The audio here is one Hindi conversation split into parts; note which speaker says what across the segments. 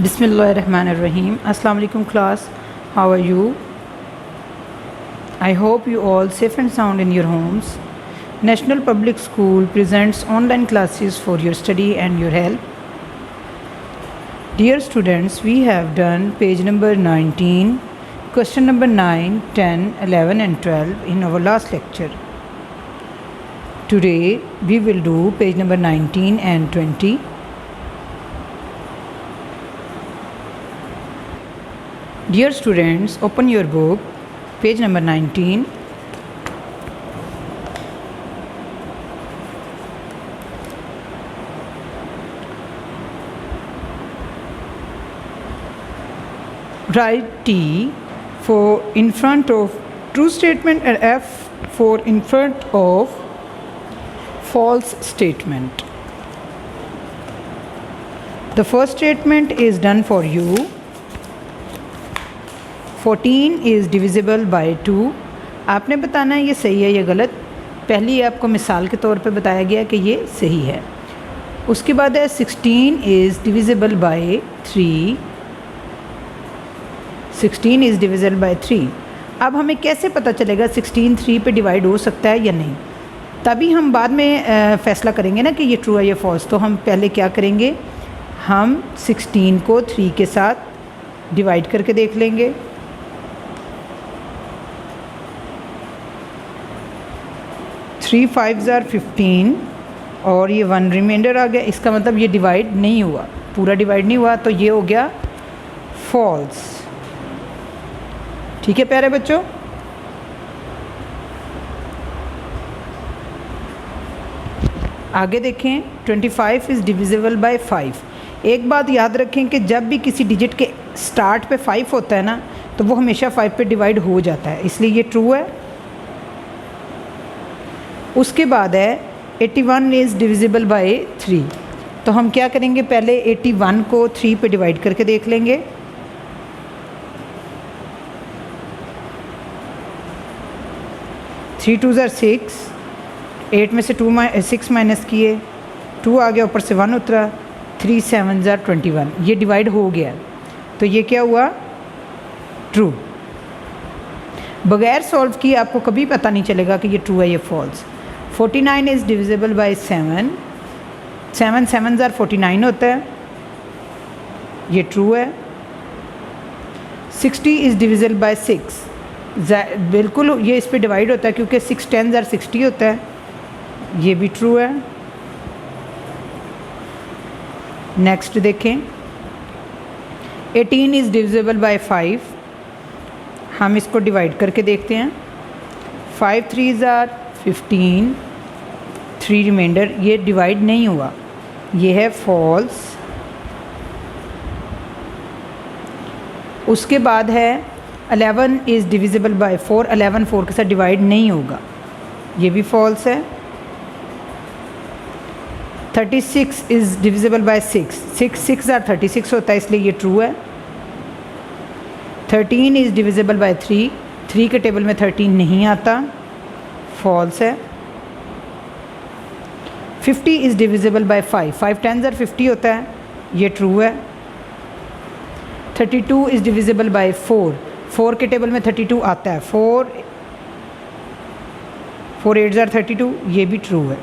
Speaker 1: Bismillahirrahmanirrahim. Assalamu alaikum class. How are you? I hope you all safe and sound in your homes. National Public School presents online classes for your study and your help. Dear students, we have done page number 19, question number 9, 10, 11 and 12 in our last lecture. Today we will do page number 19 and 20. Dear students, open your book, page number 19. Write T for in front of true statement and F for in front of false statement. The first statement is done for you. 14 is divisible by 2. आपने बताना है ये सही है या गलत. पहली आपको मिसाल के तौर पे बताया गया कि ये सही है. उसके बाद है 16 is divisible by 3. 16 is divisible by 3. अब हमें कैसे पता चलेगा 16 3 पे डिवाइड हो सकता है या नहीं. तभी हम बाद में फ़ैसला करेंगे ना कि ये ट्रू है या फॉल्स. तो हम पहले क्या करेंगे, हम 16 को 3 के साथ डिवाइड करके देख लेंगे. 3 5s are 15 और ये 1 रिमाइंडर आ गया. इसका मतलब ये डिवाइड नहीं हुआ, पूरा डिवाइड नहीं हुआ, तो ये हो गया फॉल्स. ठीक है प्यारे बच्चों. आगे देखें. 25 इज़ डिविजिबल बाय 5. एक बात याद रखें कि जब भी किसी डिजिट के स्टार्ट पे 5 होता है ना, तो वो हमेशा 5 पे डिवाइड हो जाता है, इसलिए ये ट्रू है. उसके बाद है 81 इज़ डिविजिबल बाय 3. तो हम क्या करेंगे, पहले 81 को 3 पे डिवाइड करके देख लेंगे. 3 2s are 6. 8 में से 6 माइनस किए, 2 आ गया, ऊपर से 1 उतरा. 3 7s are 21. ये डिवाइड हो गया, तो ये क्या हुआ, ट्रू. बगैर सॉल्व किए आपको कभी पता नहीं चलेगा कि ये ट्रू है या false. 49 is divisible by 7. 7 7s are 49 होता है, ये ट्रू है. 60 इज़ डिविजिबल बाय 6. बिल्कुल ये इस पे डिवाइड होता है क्योंकि 6 10s are 60 होता है, ये भी ट्रू है. नेक्स्ट देखें. 18 इज़ डिविजिबल बाय 5. हम इसको डिवाइड करके देखते हैं. 5 3s are 15. 3 रिमाइंडर, ये डिवाइड नहीं हुआ, ये है फॉल्स. उसके बाद है 11 इज़ डिविजिबल बाय 4. 11 4 के साथ डिवाइड नहीं होगा, ये भी फॉल्स है. 36 इज़ डिविजिबल बाय 6. 6 6 are 36 होता है, इसलिए ये ट्रू है. 13 इज़ डिविजिबल बाय 3. 3 के टेबल में 13 नहीं आता, फॉल्स है. 50 is divisible bye 5. 5 10s are 50 होता है, ये ट्रू है. 32 इज़ डिविजिबल बाय 4. 4 के टेबल में 32 आता है, 4 8s are 32, ये भी ट्रू है.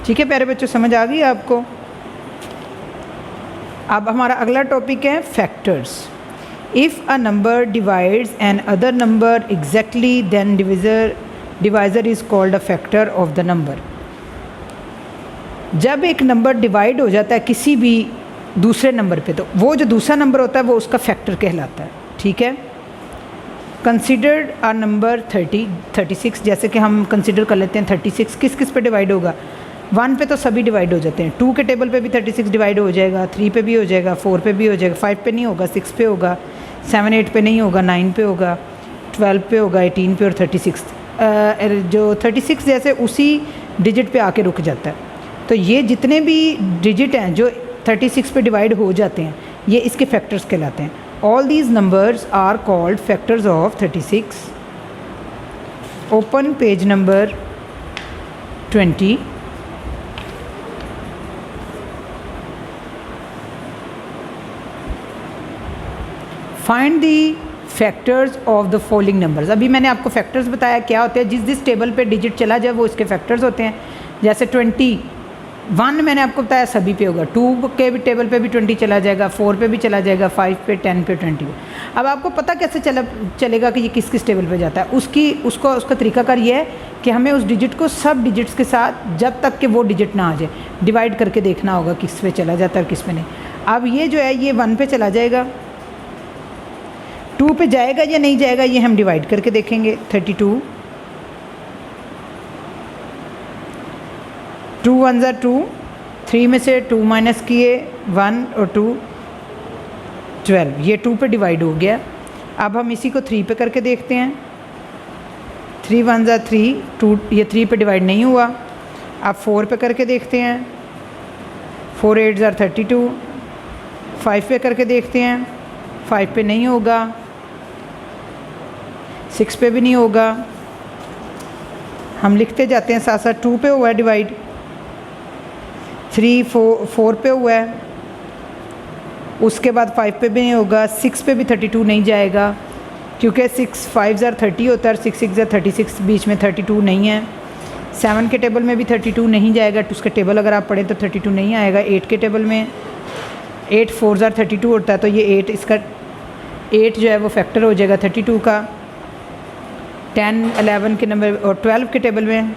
Speaker 1: ठीक है प्यारे बच्चों, समझ आ गई आपको. अब हमारा अगला टॉपिक है factors. If a number divides an other number exactly then divisor is called a factor of the number. जब एक नंबर डिवाइड हो जाता है किसी भी दूसरे नंबर पे, तो वो जो दूसरा नंबर होता है वो उसका फैक्टर कहलाता है. ठीक है. Considered a number 36. जैसे कि हम कंसिडर कर लेते हैं 36 किस किस पे डिवाइड होगा. 1 पे तो सभी डिवाइड हो जाते हैं. 2 के टेबल पे भी 36 डिवाइड हो जाएगा. 3 पे भी हो जाएगा. 4 पे भी हो जाएगा. 5 पे नहीं होगा, 6 पे होगा. 7 8 पे नहीं होगा, 9 पे होगा. 12 पे होगा, 18 पे, और 36 जो 36 जैसे उसी डिजिट पे आके रुक जाता है. तो ये जितने भी डिजिट हैं जो 36 पे डिवाइड हो जाते हैं, ये इसके फैक्टर्स कहलाते हैं. All these numbers are called factors of 36. Open page number 20. Find the factors of the following numbers. अभी मैंने आपको फैक्टर्स बताया क्या होते हैं, जिस टेबल पे डिजिट चला जाए वो इसके फैक्टर्स होते हैं। जैसे 21 मैंने आपको बताया सभी पे होगा, 2 के भी टेबल पे भी 20 चला जाएगा, 4 पे भी चला जाएगा, 5 पे, 10 पे, 20 पे। अब आपको पता कैसे चलेगा कि ये किस किस टेबल पे जाता है? उसका तरीकाकार ये है कि हमें उस डिजिट को सब डिजिट्स के साथ, जब तक कि वो डिजिट ना आ जाए, डिवाइड करके देखना होगा किस पे चला जाता है और किस पे नहीं। अब ये जो है ये 1 पे चला जाएगा, 2 पे जाएगा या नहीं जाएगा ये हम डिवाइड करके देखेंगे। 32, 2 1 ज़ा 2, 3 में से 2 माइनस किए 1 और 2 12, ये 2 पे डिवाइड हो गया। अब हम इसी को 3 पे करके देखते हैं। 3 1 ज़ा 3, 2, ये 3 पे डिवाइड नहीं हुआ। अब 4 पे करके देखते हैं। 4 8 ज़ा 32, 5 पे करके देखते हैं। 5 पे नहीं होगा, 6 पे भी नहीं होगा। हम लिखते जाते हैं साथ साथ। 2 पे हुआ है डिवाइड, 3 4 पे हुआ है, उसके बाद 5 पे भी नहीं होगा। 6 पे भी 32 नहीं जाएगा क्योंकि 6 5 ज़ा 30 होता है और 6 6 ज़ा 36, बीच में 32 नहीं है। 7 के टेबल में भी 32 नहीं जाएगा, तो उसका टेबल अगर आप पढ़ें तो 32 नहीं आएगा। 8 के टेबल में 8 4 ज़ा 32 होता है, तो ये 8 इसका 8 जो है वो फैक्टर हो जाएगा 32 का। 10 11 के नंबर और 12 के टेबल में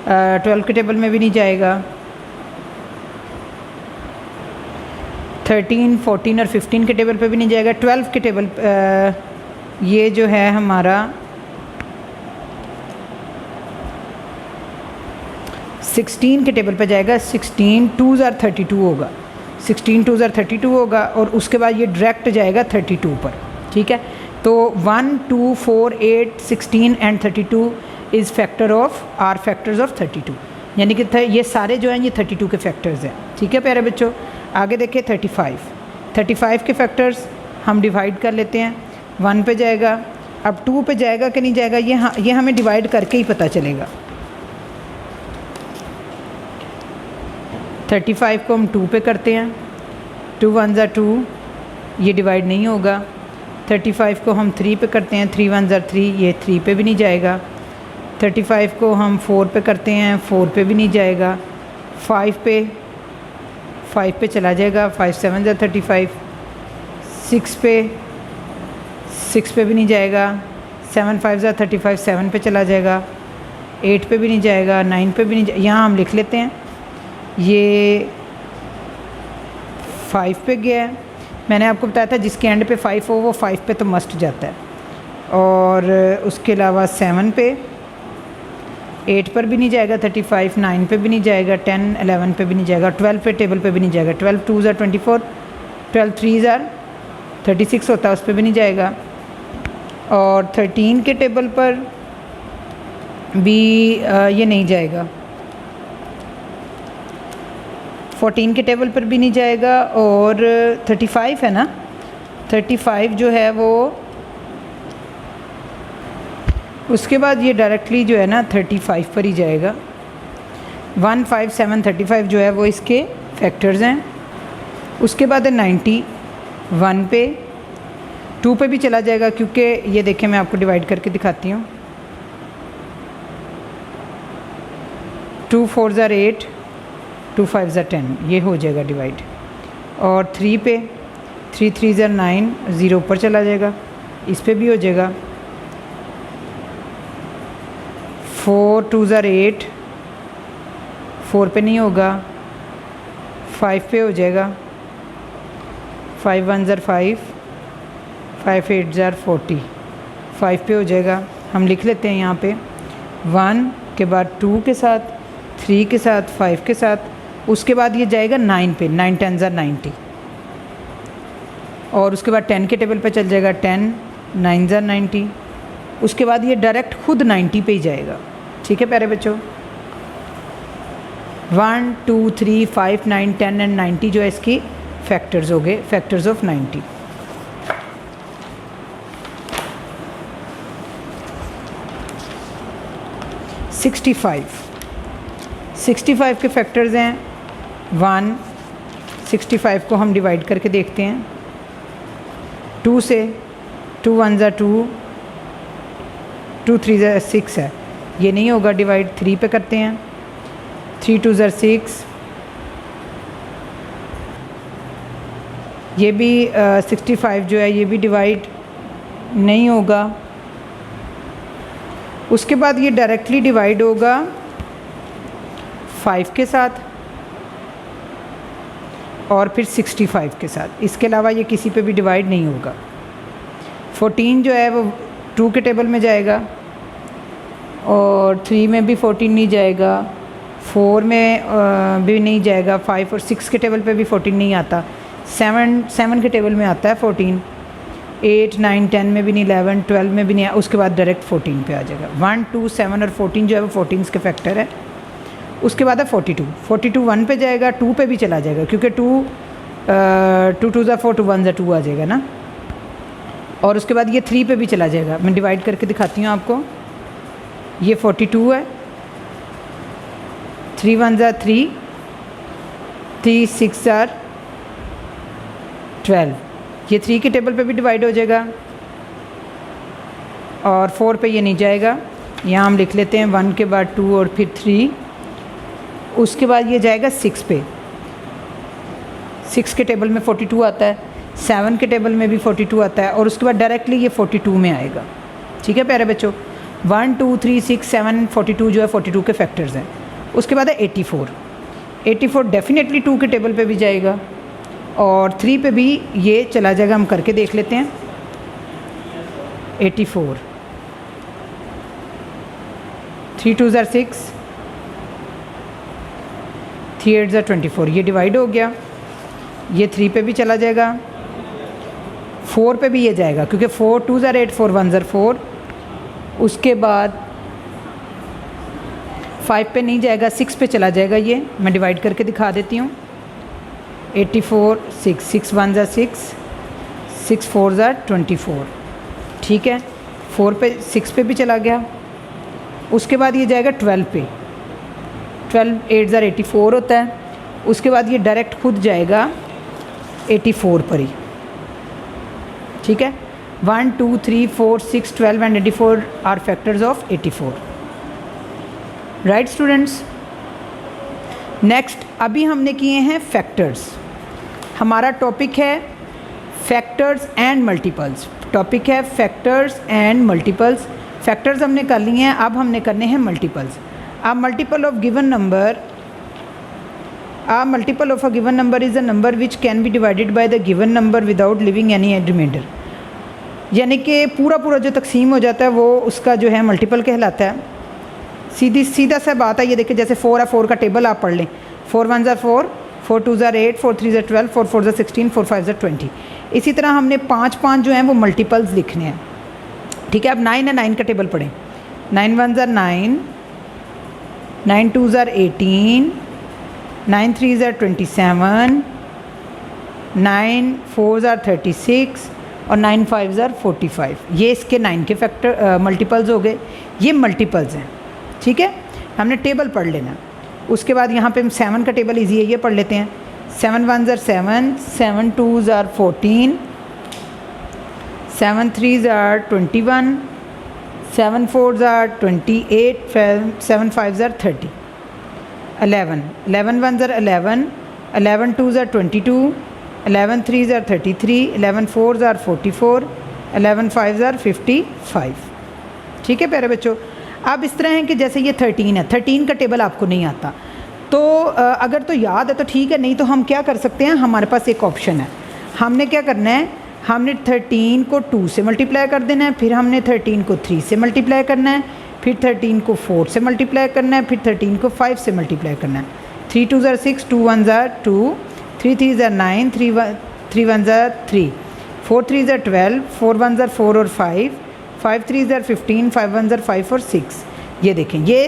Speaker 1: 12 के टेबल में भी नहीं जाएगा। 13 14 और 15 के टेबल पे भी नहीं जाएगा। 12 के टेबल ये जो है हमारा 16 के टेबल पे जाएगा। 16 2 ज़ा 32 होगा, 16 2 ज़ा 32 होगा और उसके बाद ये डायरेक्ट जाएगा 32 पर। ठीक है, तो 1 2 4 8 16 and 32 is factor of are factors of 32, यानी कि ये सारे जो हैं ये 32 के फैक्टर्स हैं। ठीक है प्यारे बच्चों, आगे देखिए 35 के फैक्टर्स हम डिवाइड कर लेते हैं। 1 पे जाएगा, अब 2 पे जाएगा कि नहीं जाएगा ये हमें डिवाइड करके ही पता चलेगा। 35 को हम 2 पे करते हैं, 2 1 ज़ा 2, ये डिवाइड नहीं होगा। 35 को हम 3 पे करते हैं, 3 1 ज़ा 3, ये 3 पे भी नहीं जाएगा। 35 को हम 4 पे करते हैं, 4 पे भी नहीं जाएगा। 5 पे चला जाएगा, 5 7 ज़ा 35। 6 पे भी नहीं जाएगा। 7 5 ज़ा 35, 7 पे चला जाएगा। 8 पे भी नहीं जाएगा, 9 पे भी नहीं जाएगा। यहाँ हम लिख लेते हैं ये 5 पे गया है। मैंने आपको बताया था जिसके एंड पे 5 हो वो 5 पे तो मस्ट जाता है। और उसके अलावा 7 पे, 8 पर भी नहीं जाएगा। 35 9 पे भी नहीं जाएगा। 10 11 पे भी नहीं जाएगा। 12 पे टेबल पे भी नहीं जाएगा। 12 2 ज़ा 24, 12 3 ज़ा 36 होता है, उस पर भी नहीं जाएगा। और 13 के टेबल पर भी ये नहीं जाएगा। 14 के टेबल पर भी नहीं जाएगा। और 35 है ना, 35 जो है वो उसके बाद ये डायरेक्टली जो है ना 35 पर ही जाएगा। 1 5 7 35 जो है वो इसके फैक्टर्स हैं। उसके बाद है 90, 1 पे, 2 पे भी चला जाएगा क्योंकि ये देखें मैं आपको डिवाइड करके दिखाती हूँ। 2 4 ज़ा 8, 2 5 ज़ा 10, ये हो जाएगा डिवाइड। और 3 पे, 3 3 ज़ा 9, 0 पर चला जाएगा, इस पे भी हो जाएगा। 4 2 ज़ा 8, 4 पे नहीं होगा, 5 पे हो जाएगा। 5 1 ज़ा 5, 5 8 ज़ा 40, 5 पे हो जाएगा। हम लिख लेते हैं यहाँ पे 1 के बाद 2 के साथ, 3 के साथ, 5 के साथ। उसके बाद ये जाएगा 9 पे, 9 10 ज़ा 90। और उसके बाद 10 के टेबल पे चल जाएगा 10 9 ज़ा 90। उसके बाद ये डायरेक्ट खुद 90 पे ही जाएगा। ठीक है प्यारे बच्चों, 1 2 3 5 9 10 एंड 90 जो है इसकी फैक्टर्स हो गए, फैक्टर्स ऑफ 90। सिक्सटी फाइव के फैक्टर्स हैं 1। 65 को हम डिवाइड करके देखते हैं। 2 से, 2 1 ज़ा 2, 2 3 ज़ा 6 है, ये नहीं होगा, डिवाइड 3 पे करते हैं, 3 2 ज़ा 6, ये भी 65 जो है ये भी डिवाइड नहीं होगा। उसके बाद ये डायरेक्टली डिवाइड होगा 5 के साथ और फिर 65 के साथ, इसके अलावा ये किसी पे भी डिवाइड नहीं होगा। 14 जो है वो 2 के टेबल में जाएगा और 3 में भी 14 नहीं जाएगा, 4 में भी नहीं जाएगा, 5 और 6 के टेबल पे भी 14 नहीं आता, 7 के टेबल में आता है 14, 8 9 10 में भी नहीं, 11 12 में भी नहीं, उसके बाद डायरेक्ट 14 पे आ जाएगा। 1 2 7 और 14 जो है वो 14 के फैक्टर है। उसके बाद है 42 1 पे जाएगा, 2 पे भी चला जाएगा क्योंकि 2 2 ज़ा 4, 2 1 ज़ा 2 आ जाएगा ना। और उसके बाद ये 3 पे भी चला जाएगा, मैं डिवाइड करके दिखाती हूँ आपको। ये 42 है, 3 1 ज़ा 3, 3 6 ज़ा 12, ये 3 के टेबल पे भी डिवाइड हो जाएगा और 4 पे ये नहीं जाएगा। यहाँ हम लिख लेते हैं 1 के बाद 2 और फिर 3, उसके बाद ये जाएगा 6 पे, 6 के टेबल में 42 आता है, 7 के टेबल में भी 42 आता है और उसके बाद डायरेक्टली ये 42 में आएगा। ठीक है प्यारे बच्चों, 1 2 3 6 7 42 जो है 42 के फैक्टर्स हैं। उसके बाद है 84 डेफिनेटली 2 के टेबल पे भी जाएगा और 3 पे भी ये चला जाएगा। हम करके देख लेते हैं। 84, 3 2 ज़ा 6, 3 8 ज़ा 24, ये डिवाइड हो गया। ये 3 पे भी चला जाएगा, 4 पे भी ये जाएगा क्योंकि 4 2 ज़ा 8, 4 1 ज़ा 4। उसके बाद 5 पे नहीं जाएगा, 6 पे चला जाएगा। ये मैं डिवाइड करके दिखा देती हूँ। 84 6, 6 1 ज़ा 6, 6 4 ज़ा 24। ठीक है, 4 पे 6 पे भी चला गया। उसके बाद ये जाएगा 12 पे, 12 8 ज़ा 84 होता है। उसके बाद ये डायरेक्ट खुद जाएगा 84 पर ही। ठीक है, 1 2 3 4 6 12 and 84 are factors of 84। Right students, next अभी हमने किए हैं फैक्टर्स। हमारा टॉपिक है फैक्टर्स एंड मल्टीपल्स। टॉपिक है फैक्टर्स एंड मल्टीपल्स। फैक्टर्स हमने कर लिए हैं, अब हमने करने हैं मल्टीपल्स। अब multiple of given number, a multiple of a given number is a number which can be divided by the given number without leaving any remainder। यानी कि पूरा जो तकसीम हो जाता है वो उसका जो है मल्टीपल कहलाता है। सीधा सा बात है। ये देखिए जैसे 4 है, 4 का टेबल आप पढ़ लें। 4 1 ज़ा 4, 4 2 ज़ा 8, 4 3 ज़ा 12, 4 4 ज़ा 16, 4 5 ज़ा 20। इसी तरह हमने 5 जो हैं वो मल्टीपल्स लिखने हैं। ठीक है, अब 9 है, 9 का टेबल पढ़ें। 9 1 ज़ा 9, 9 2 ज़ा 18, 9 3 ज़ा 27, 9 4 ज़ा 36 और 9 5 ज़ा 45। ये इसके 9 के फैक्टर मल्टीपल्स हो गए। ये मल्टीपल्स हैं। ठीक है, हमने टेबल पढ़ लेना। उसके बाद यहाँ पे हम 7 का टेबल इजी है, ये पढ़ लेते हैं। 7 1 ज़ा 7, 7 2 ज़ा 14, 7 3 ज़ा 21, 7 4 ज़ा 28, 7 5 ज़ा 30। 11 1 ज़ा 11, 11 2 ज़ा 22, 11 3 ज़ा 33, 11 4 ज़ा 44, 11 5 ज़ा 55। ठीक है प्यारे बच्चों, अब इस तरह है कि जैसे ये 13 है, 13 का टेबल आपको नहीं आता तो अगर तो याद है तो ठीक है, नहीं तो हम क्या कर सकते हैं, हमारे पास एक ऑप्शन है। हमने क्या करना है, हमने 13 को 2 से मल्टीप्लाई कर देना है, फिर हमने 13 को 3 से मल्टीप्लाई करना है, फिर 13 को 4 से मल्टीप्लाई करना है, फिर 13 को 5 से मल्टीप्लाई करना है। 3 2 ज़ा 6, 2 1 ज़ा 2, 3 3 ज़ा 9, 3 1 ज़ा 3, 4 3 ज़ा 12, 4 1 ज़ा 4 और 5, 5 3 ज़ा 15, 5 1 ज़ा 5 और 6। ये देखें, ये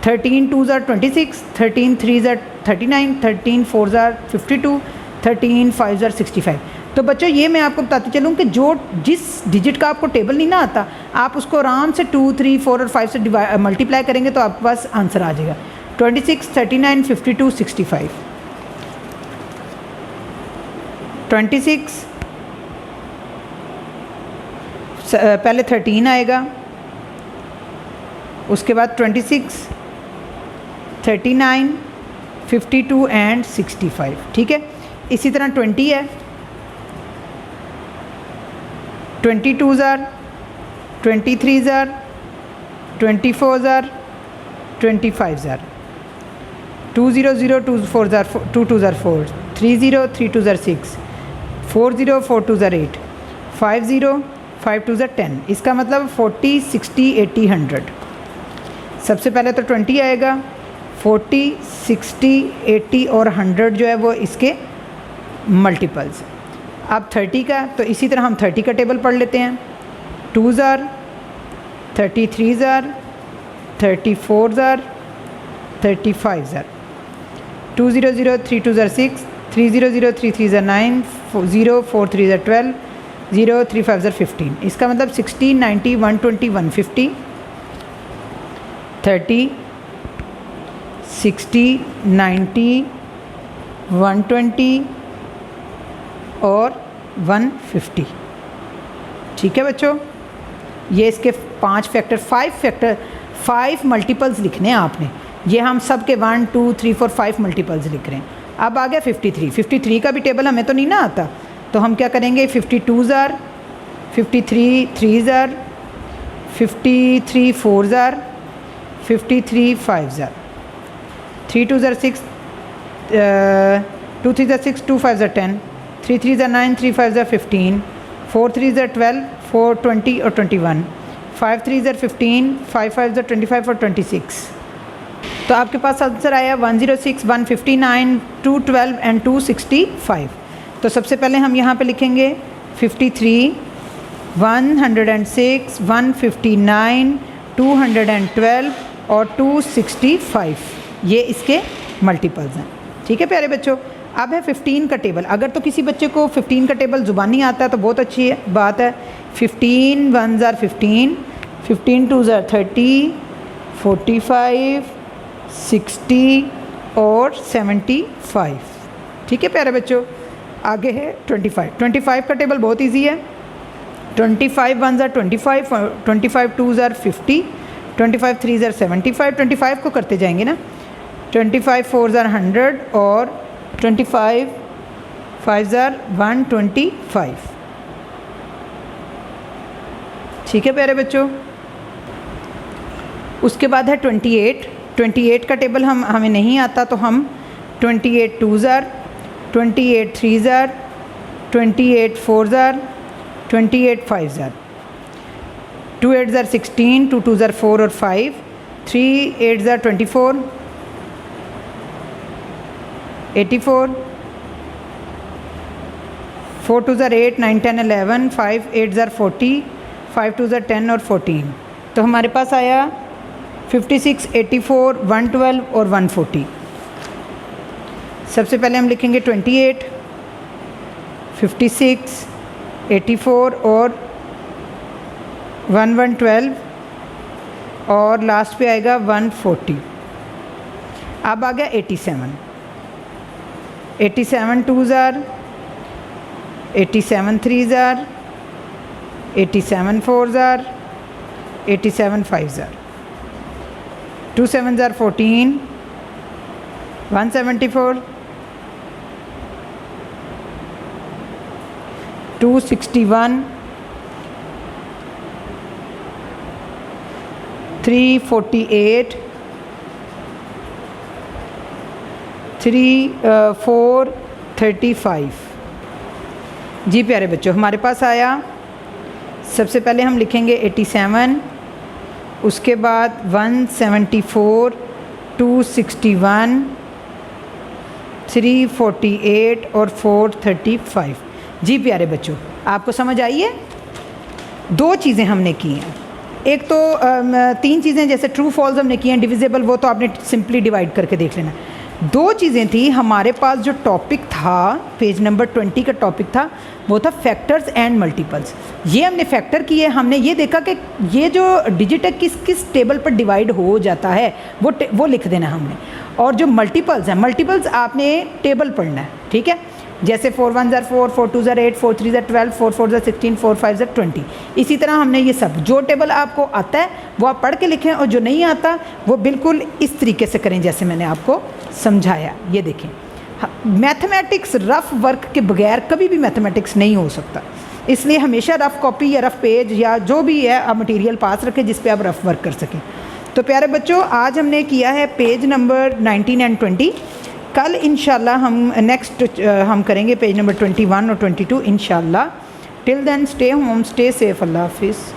Speaker 1: 13 2 ज़ा 26, 13 3 ज़ा 39, 13 4 ज़ा 52, 13 5 ज़ा 65। तो बच्चों ये मैं आपको बताती चलूँ कि जो जिस डिजिट का आपको टेबल नहीं ना आता, आप उसको आराम से 2 3 4 और 5 से मल्टीप्लाई करेंगे तो आपके पास आंसर आ जाएगा। 26 39 52 65, 26 पहले 13 आएगा, उसके बाद 26, 39, 52 एंड 65। ठीक है, इसी तरह 20 है, 22 ज़ार, 23 ज़ार, 24 ज़ार, 25 ज़ार, 20 0 2 4 ज़ार, 2 2 ज़ार 4, 30 3 2 ज़ार 6, 40 4 2 ज़ार 8, 50 5 2 ज़ार 10। इसका मतलब 40 60 80 100। सबसे पहले तो 20 आएगा, 40 60 80 और 100 जो है वो इसके मल्टीपल्स। अब 30 का, तो इसी तरह हम 30 का टेबल पढ़ लेते हैं। 2 ज़ार, 33 ज़ार, 34 ज़ार, 35 ज़ार, 2 0 0 3 2 ज़ार 6, 3 0 0 3 3 ज़ार 9, 0 4 3 ज़ार 12, 0 3 5 ज़ार 15। इसका मतलब 60 90 120 150, 30 60 90 120 और 150। ठीक है बच्चों, ये इसके 5 मल्टीपल्स लिखने हैं आपने। ये हम सब के 1 2 3 4 5 मल्टीपल्स लिख रहे हैं। अब आ गया 53 का भी टेबल हमें तो नहीं ना आता, तो हम क्या करेंगे, 52 ज़ार, 53 3 ज़ार, 53 4 ज़ार, 53 5 ज़ार, 3 2 ज़ार 6, 2 3 ज़ार 6, 2 5 ज़ार 10, 3 3 ज़ार 9, 3 5 ज़ार 15, 4 3 ज़ार 12, 4 20 और 21, 5 3 ज़ार 15, 5 5 ज़ार 25 और 26। तो आपके पास आंसर आया 106 159 212 एंड 265। तो सबसे पहले हम यहाँ पे लिखेंगे 53 106 159 212 और 265, ये इसके मल्टीपल्स हैं। ठीक है प्यारे बच्चों, अब है 15 का टेबल। अगर तो किसी बच्चे को 15 का टेबल ज़ुबानी आता है तो बहुत अच्छी बात है। 15 1 ज़ार 15, 15 2 ज़ार 30, 45 60 और 75। ठीक है प्यारे बच्चों, आगे है 25 का टेबल बहुत इजी है। 25 1 ज़ार 25, 25 2 ज़ार 50, 25 3 ज़ार 75, 25 को करते जाएंगे ना, 25 4 ज़ार 100 और 25 5 ज़ार 125। ठीक है प्यारे बच्चों, उसके बाद है 28 का टेबल हमें नहीं आता, तो हम 28 2 ज़ार, 28 3 ज़ार, 28 4 ज़ार, 28 5 ज़ार, 2 8 ज़ार 16, 2 2 ज़ार 4 और 5, 3 8 ज़ार 24, 84, 4 2 ज़ार 8 9 10 11, 5 8 ज़ार 40, 5 2 ज़ार 10 और 14। तो हमारे पास आया 56 84 112 और 140। सबसे पहले हम लिखेंगे 28, 56 84 और 112 और लास्ट पे आएगा 140। अब आ गया 87 2 ज़ार, 87 3 ज़ार, 87 4 ज़ार, 87 5 ज़ार, 2 7 ज़ार 14, 174, 261, 348, 435। जी प्यारे बच्चों, हमारे पास आया, सबसे पहले हम लिखेंगे 87, उसके बाद 174, 261, 348 और 435। जी प्यारे बच्चों, आपको समझ आई है? दो चीज़ें हमने की हैं। एक तो 3 चीज़ें जैसे ट्रू फॉल्स हमने की हैं, डिविजिबल वो तो आपने सिंपली डिवाइड करके देख लेना। 2 चीज़ें थी हमारे पास, जो टॉपिक था पेज नंबर 20 का टॉपिक था, वो था फैक्टर्स एंड मल्टीपल्स। ये हमने फैक्टर किए, हमने ये देखा कि ये जो डिजिट है किस किस टेबल पर डिवाइड हो जाता है, वो लिख देना हमने। और जो मल्टीपल्स हैं, मल्टीपल्स आपने टेबल पढ़ना है, ठीक है। जैसे 4 1 ज़र 4, 4 2 ज़र 8, 4 3 ज़र 12, 4 4 ज़र 16, 4 5 ज़र 20। इसी तरह हमने ये सब जो टेबल आपको आता है वो आप पढ़ के लिखें, और जो नहीं आता वो बिल्कुल इस तरीके से करें जैसे मैंने आपको समझाया। ये देखें, मैथमेटिक्स रफ़ वर्क के बगैर कभी भी मैथमेटिक्स नहीं हो सकता, इसलिए हमेशा रफ़ कॉपी या रफ़ पेज या जो भी है आप मटेरियल पास रखें जिस पे आप रफ़ वर्क कर सकें। तो प्यारे बच्चों, आज हमने किया है पेज नंबर 19 एंड 20। कल इंशाल्लाह हम नेक्स्ट हम करेंगे पेज नंबर 21 और 22 इंशाल्लाह। Till then stay home, stay safe, अल्लाह हाफिज़।